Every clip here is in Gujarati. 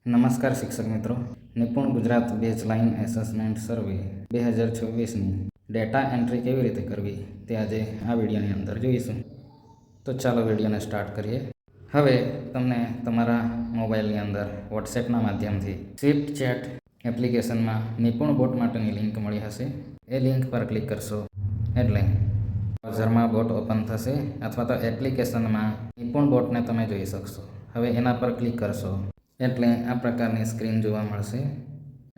નમસ્કાર શિક્ષક મિત્રો. નિપુણ ગુજરાત બેઝલાઇન એસેસમેન્ટ સર્વે 2026ની ડેટા એન્ટ્રી કેવી રીતે કરવી તે આજે આ વિડીયોની અંદર જોઈશું. તો ચાલો વિડીયોને સ્ટાર્ટ કરીએ. હવે તમને તમારા મોબાઈલની અંદર વોટ્સએપના માધ્યમથી સ્વિફ્ટ ચેટ એપ્લિકેશનમાં નિપુણ બોટ માટેની લિંક મળી હશે. એ લિંક પર ક્લિક કરશો એટલે બ્રાઉઝરમાં બોટ ઓપન થશે અથવા તો એપ્લિકેશનમાં નિપુણ બોટને તમે જોઈ શકશો. હવે એના પર ક્લિક કરશો એટલે આ પ્રકારની સ્ક્રીન જોવા મળશે.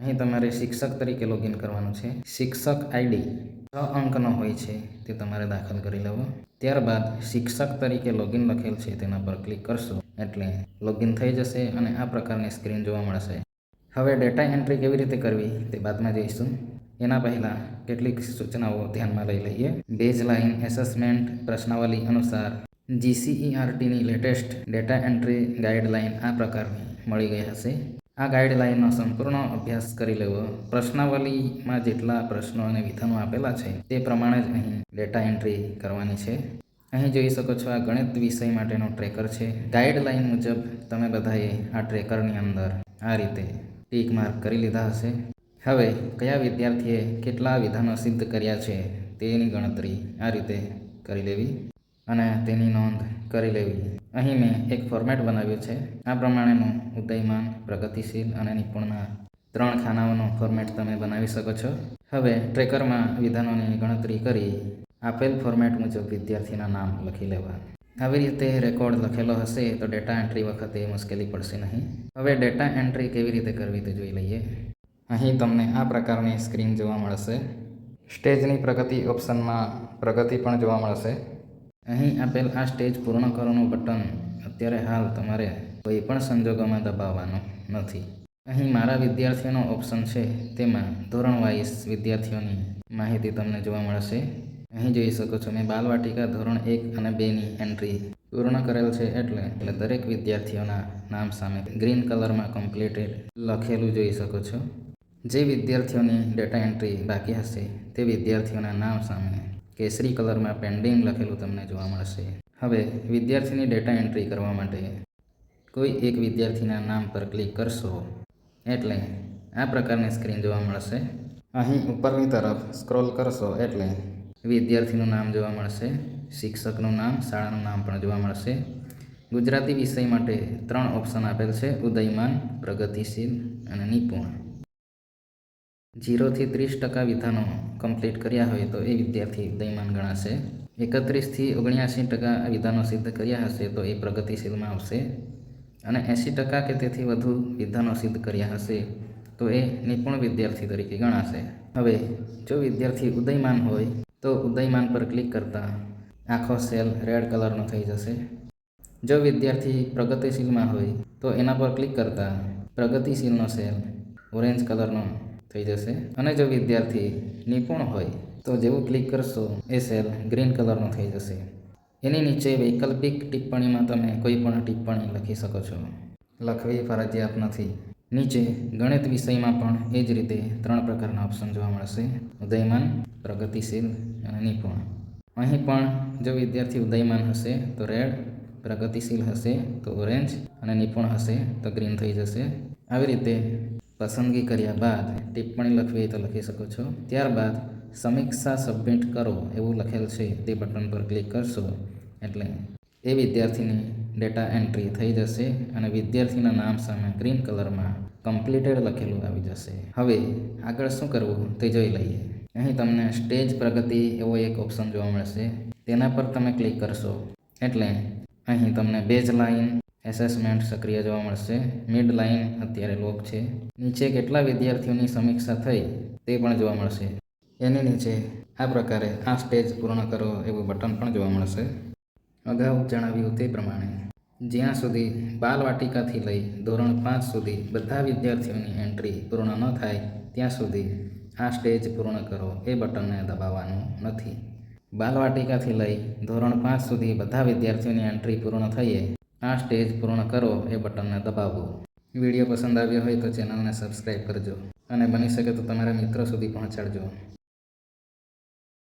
અહીં તમારે શિક્ષક તરીકે લોગિન કરવાનું છે. શિક્ષક આઈડી 6 અંકનો હોય છે તે તમારે દાખલ કરી લેવો. ત્યારબાદ શિક્ષક તરીકે લોગિન લખેલ છે તેના પર ક્લિક કરશો એટલે લોગિન થઈ જશે અને આ પ્રકારની સ્ક્રીન જોવા મળશે. હવે ડેટા એન્ટ્રી કેવી રીતે કરવી તે બાદમાં જઈશું. એના પહેલાં કેટલીક સૂચનાઓ ધ્યાનમાં લઈ લઈએ. બેઝલાઇન એસેસમેન્ટ પ્રશ્નાવલી અનુસાર GCERTની લેટેસ્ટ ડેટા એન્ટ્રી ગાઈડલાઇન આ પ્રકારની મળી ગઈ હશે. આ ગાઈડલાઇનનો સંપૂર્ણ અભ્યાસ કરી લેવો. પ્રશ્નાવલીમાં જેટલા પ્રશ્નો અને વિધાનો આપેલા છે તે પ્રમાણે જ અહીં ડેટા એન્ટ્રી કરવાની છે. અહીં જોઈ શકો છો આ ગણિત વિષય માટેનો ટ્રેકર છે. ગાઈડલાઇન મુજબ તમે બધાએ આ ટ્રેકરની અંદર આ રીતે ટીક માર્ક કરી લીધા હશે. હવે કયા વિદ્યાર્થીએ કેટલા વિધાનો સિદ્ધ કર્યા છે તેની ગણતરી આ રીતે કરી લેવી અને તેની નોંધ કરી લેવી. અહીં મેં એક ફોર્મેટ બનાવ્યું છે. આ પ્રમાણેનું ઉદયમાન, પ્રગતિશીલ અને નિપુણના 3 ખાનાઓનું ફોર્મેટ તમે બનાવી શકો છો. હવે ટ્રેકરમાં વિધાનોની ગણતરી કરી આપેલ ફોર્મેટ મુજબ વિદ્યાર્થીના નામ લખી લેવા. આવી રીતે રેકોર્ડ લખેલો હશે તો ડેટા એન્ટ્રી વખતે મુશ્કેલી પડશે નહીં. હવે ડેટા એન્ટ્રી કેવી રીતે કરવી તે જોઈ લઈએ. અહીં તમને આ પ્રકારની સ્ક્રીન જોવા મળશે. સ્ટેજની પ્રગતિ ઓપ્શનમાં પ્રગતિ પણ જોવા મળશે. અહીં આપેલ આ સ્ટેજ પૂર્ણ કરવાનું બટન અત્યારે હાલ તમારે કોઈ પણ સંજોગોમાં દબાવવાનું નથી. અહીં મારા વિદ્યાર્થીઓનો ઓપ્શન છે તેમાં ધોરણ વાઇઝ વિદ્યાર્થીઓની માહિતી તમને જોવા મળશે. અહીં જોઈ શકો છો મેં બાલવાટિકા ધોરણ 1 અને 2ની એન્ટ્રી પૂર્ણ કરેલ છે એટલે દરેક વિદ્યાર્થીઓના નામ સામે ગ્રીન કલરમાં કમ્પ્લીટેડ લખેલું જોઈ શકો છો. જે વિદ્યાર્થીઓની ડેટા એન્ટ્રી બાકી હશે તે વિદ્યાર્થીઓના નામ સામે કેસરી કલરમાં પેન્ડિંગ લખેલું તમને જોવા મળશે. હવે વિદ્યાર્થીની ડેટા એન્ટ્રી કરવા માટે કોઈ એક વિદ્યાર્થીના નામ પર ક્લિક કરશો એટલે આ પ્રકારની સ્ક્રીન જોવા મળશે. અહીં ઉપરની તરફ સ્ક્રોલ કરશો એટલે વિદ્યાર્થીનું નામ જોવા મળશે. શિક્ષકનું નામ, શાળાનું નામ પણ જોવા મળશે. ગુજરાતી વિષય માટે 3 ઓપ્શન આપેલ છે: ઉદયમાન, પ્રગતિશીલ અને નિપુણ. 0 થી 30% વિધાનો કમ્પ્લીટ કર્યા હોય તો એ વિદ્યાર્થી ઉદયમાન ગણાશે. 31 થી 79% વિધાનો સિદ્ધ કર્યા હશે તો એ પ્રગતિશીલમાં આવશે. અને 80% કે તેથી વધુ વિધાનો સિદ્ધ કર્યા હશે તો એ નિપુણ વિદ્યાર્થી તરીકે ગણાશે. હવે જો વિદ્યાર્થી ઉદયમાન હોય તો ઉદયમાન પર ક્લિક કરતાં આખો સેલ રેડ કલરનો થઈ જશે. જો વિદ્યાર્થી પ્રગતિશીલમાં હોય તો એના પર ક્લિક કરતાં પ્રગતિશીલનો સેલ ઓરેન્જ કલરનો થઈ જશે. અને જો વિદ્યાર્થી નિપુણ હોય તો જેવું ક્લિક કરશો એ સેલ ગ્રીન કલરનો થઈ જશે. એની નીચે વૈકલ્પિક ટિપ્પણીમાં તમે કોઈ પણ ટિપ્પણી લખી શકો છો. લખવી ફરજિયાત નથી. નીચે ગણિત વિષયમાં પણ એ જ રીતે 3 પ્રકારના ઓપ્શન જોવા મળશે: ઉદયમાન, પ્રગતિશીલ અને નિપુણ. અહીં પણ જો વિદ્યાર્થી ઉદયમાન હશે તો રેડ, પ્રગતિશીલ હશે તો ઓરેન્જ અને નિપુણ હશે તો ગ્રીન થઈ જશે. આવી રીતે પસંદગી કર્યા બાદ ટિપ્પણી લખવી તો લખી શકો છો. ત્યારબાદ સમીક્ષા સબમિટ કરો એવું લખેલ છે તે બટન પર ક્લિક કરશો એટલે એ વિદ્યાર્થીની ડેટા એન્ટ્રી થઈ જશે અને વિદ્યાર્થીના નામ સામે ગ્રીન કલરમાં કમ્પ્લીટેડ લખેલું આવી જશે. હવે આગળ શું કરવું તે જોઈ લઈએ. અહીં તમને સ્ટેજ પ્રગતિ એવો એક ઓપ્શન જોવા મળશે. તેના પર તમે ક્લિક કરશો એટલે અહીં તમને બેઝલાઇન એસેસમેન્ટ સક્રિય જોવા મળશે. મિડ લાઇન અત્યારે લોક છે. નીચે કેટલા વિદ્યાર્થીઓની સમીક્ષા થઈ તે પણ જોવા મળશે. એની નીચે આ પ્રકારે આ સ્ટેજ પૂર્ણ કરો એવું બટન પણ જોવા મળશે. અગાઉ જણાવ્યું તે પ્રમાણે જ્યાં સુધી બાલવાટિકાથી લઈ ધોરણ 5 સુધી બધા વિદ્યાર્થીઓની એન્ટ્રી પૂર્ણ ન થાય ત્યાં સુધી આ સ્ટેજ પૂર્ણ કરો એ બટનને દબાવવાનું નથી. બાલવાટિકાથી લઈ ધોરણ 5 સુધી બધા વિદ્યાર્થીઓની એન્ટ્રી પૂર્ણ થઈએ આ સ્ટેજ પૂર્ણ કરો એ બટનને દબાવવું. વિડીયો પસંદ આવ્યો હોય તો ચેનલને સબસ્ક્રાઈબ કરજો અને બની શકે તો તમારા મિત્રો સુધી પહોંચાડજો.